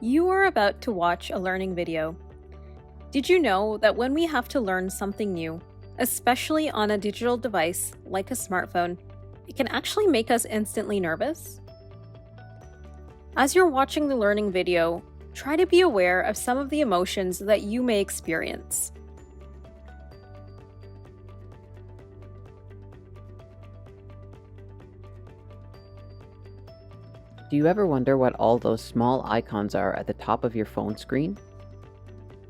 You are about to watch a learning video. Did you know that when we have to learn something new, especially on a digital device like a smartphone, it can actually make us instantly nervous? As you're watching the learning video, try to be aware of some of the emotions that you may experience. Do you ever wonder what all those small icons are at the top of your phone screen?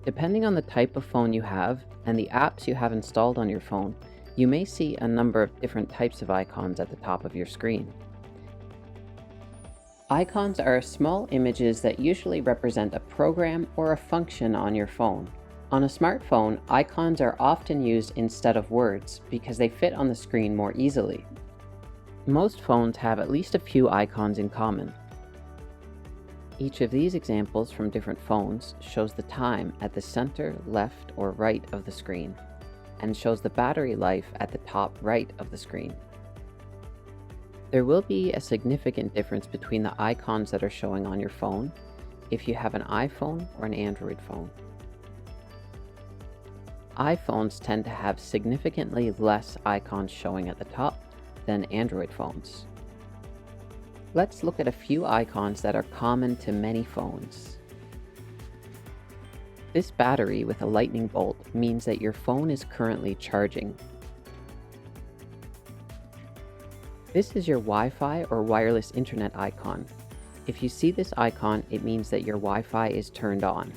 Depending on the type of phone you have and the apps you have installed on your phone, you may see a number of different types of icons at the top of your screen. Icons are small images that usually represent a program or a function on your phone. On a smartphone, icons are often used instead of words because they fit on the screen more easily. Most phones have at least a few icons in common. Each of these examples from different phones shows the time at the center, left, or right of the screen, and shows the battery life at the top right of the screen. There will be a significant difference between the icons that are showing on your phone if you have an iPhone or an Android phone. iPhones tend to have significantly less icons showing at the top than Android phones. Let's look at a few icons that are common to many phones. This battery with a lightning bolt means that your phone is currently charging. This is your Wi-Fi or wireless internet icon. If you see this icon, it means that your Wi-Fi is turned on.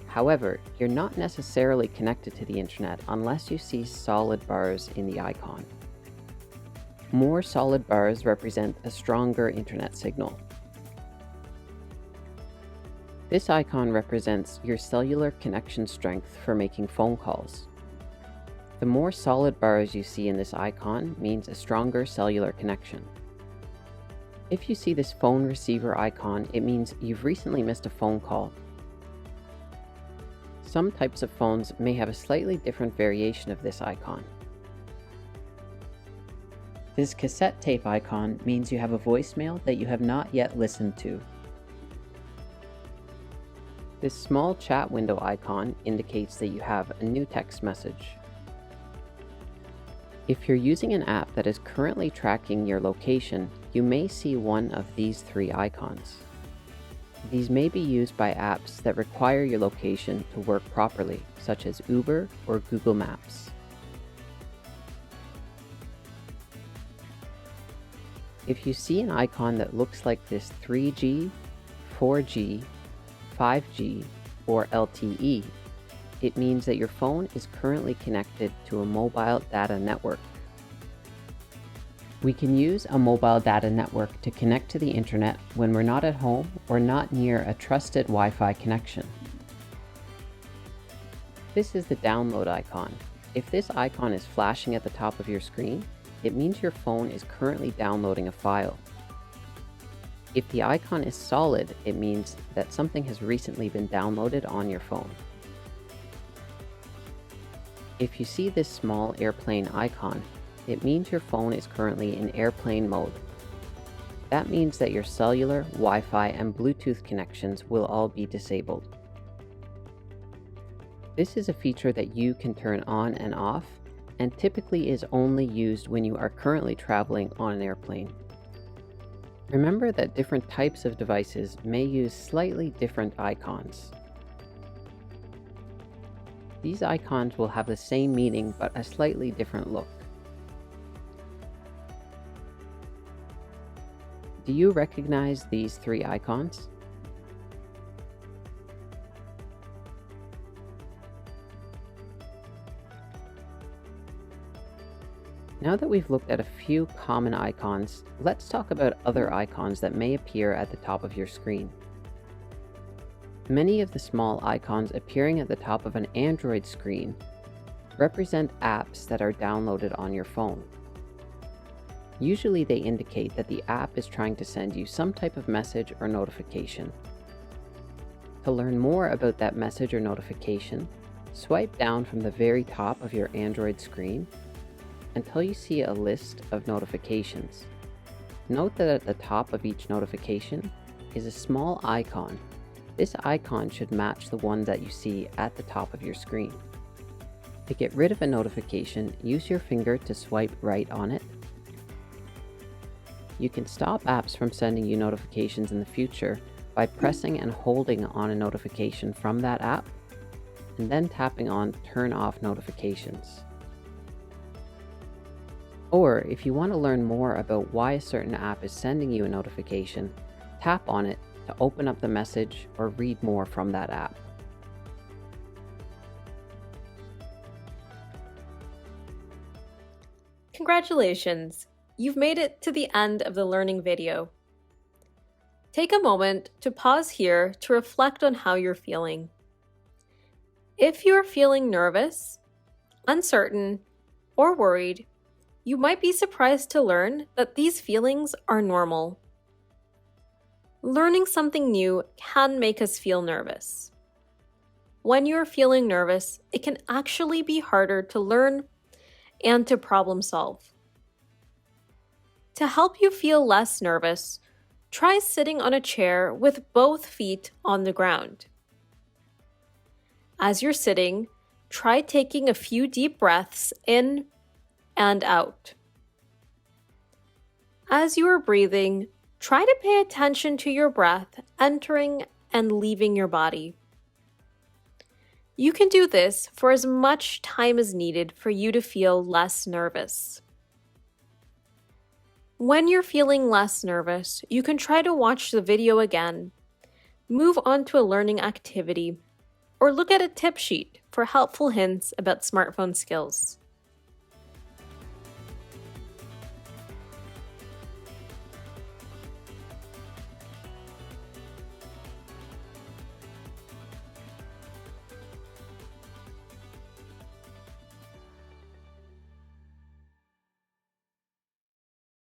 However, you're not necessarily connected to the internet unless you see solid bars in the icon. More solid bars represent a stronger internet signal. This icon represents your cellular connection strength for making phone calls. The more solid bars you see in this icon means a stronger cellular connection. If you see this phone receiver icon, it means you've recently missed a phone call. Some types of phones may have a slightly different variation of this icon. This cassette tape icon means you have a voicemail that you have not yet listened to. This small chat window icon indicates that you have a new text message. If you're using an app that is currently tracking your location, you may see one of these three icons. These may be used by apps that require your location to work properly, such as Uber or Google Maps. If you see an icon that looks like this 3G, 4G, 5G, or LTE, it means that your phone is currently connected to a mobile data network. We can use a mobile data network to connect to the internet when we're not at home or not near a trusted Wi-Fi connection. This is the download icon. If this icon is flashing at the top of your screen, it means your phone is currently downloading a file. If the icon is solid, it means that something has recently been downloaded on your phone. If you see this small airplane icon, it means your phone is currently in airplane mode. That means that your cellular, Wi-Fi, and Bluetooth connections will all be disabled. This is a feature that you can turn on and off, and typically is only used when you are currently traveling on an airplane. Remember that different types of devices may use slightly different icons. These icons will have the same meaning but a slightly different look. Do you recognize these three icons? Now that we've looked at a few common icons, let's talk about other icons that may appear at the top of your screen. Many of the small icons appearing at the top of an Android screen represent apps that are downloaded on your phone. Usually they indicate that the app is trying to send you some type of message or notification. To learn more about that message or notification, swipe down from the very top of your Android screen until you see a list of notifications. Note that at the top of each notification is a small icon This icon should match the one that you see at the top of your screen. To get rid of a notification, use your finger to swipe right on it. You can stop apps from sending you notifications in the future by pressing and holding on a notification from that app, and then tapping on Turn Off Notifications. Or if you want to learn more about why a certain app is sending you a notification, tap on it to open up the message or read more from that app. Congratulations! You've made it to the end of the learning video. Take a moment to pause here to reflect on how you're feeling. If you're feeling nervous, uncertain, or worried, you might be surprised to learn that these feelings are normal. Learning something new can make us feel nervous. When you're feeling nervous, it can actually be harder to learn and to problem solve. To help you feel less nervous, try sitting on a chair with both feet on the ground. As you're sitting, try taking a few deep breaths in and out. As you are breathing, try to pay attention to your breath entering and leaving your body. You can do this for as much time as needed for you to feel less nervous. When you're feeling less nervous, you can try to watch the video again, move on to a learning activity, or look at a tip sheet for helpful hints about smartphone skills.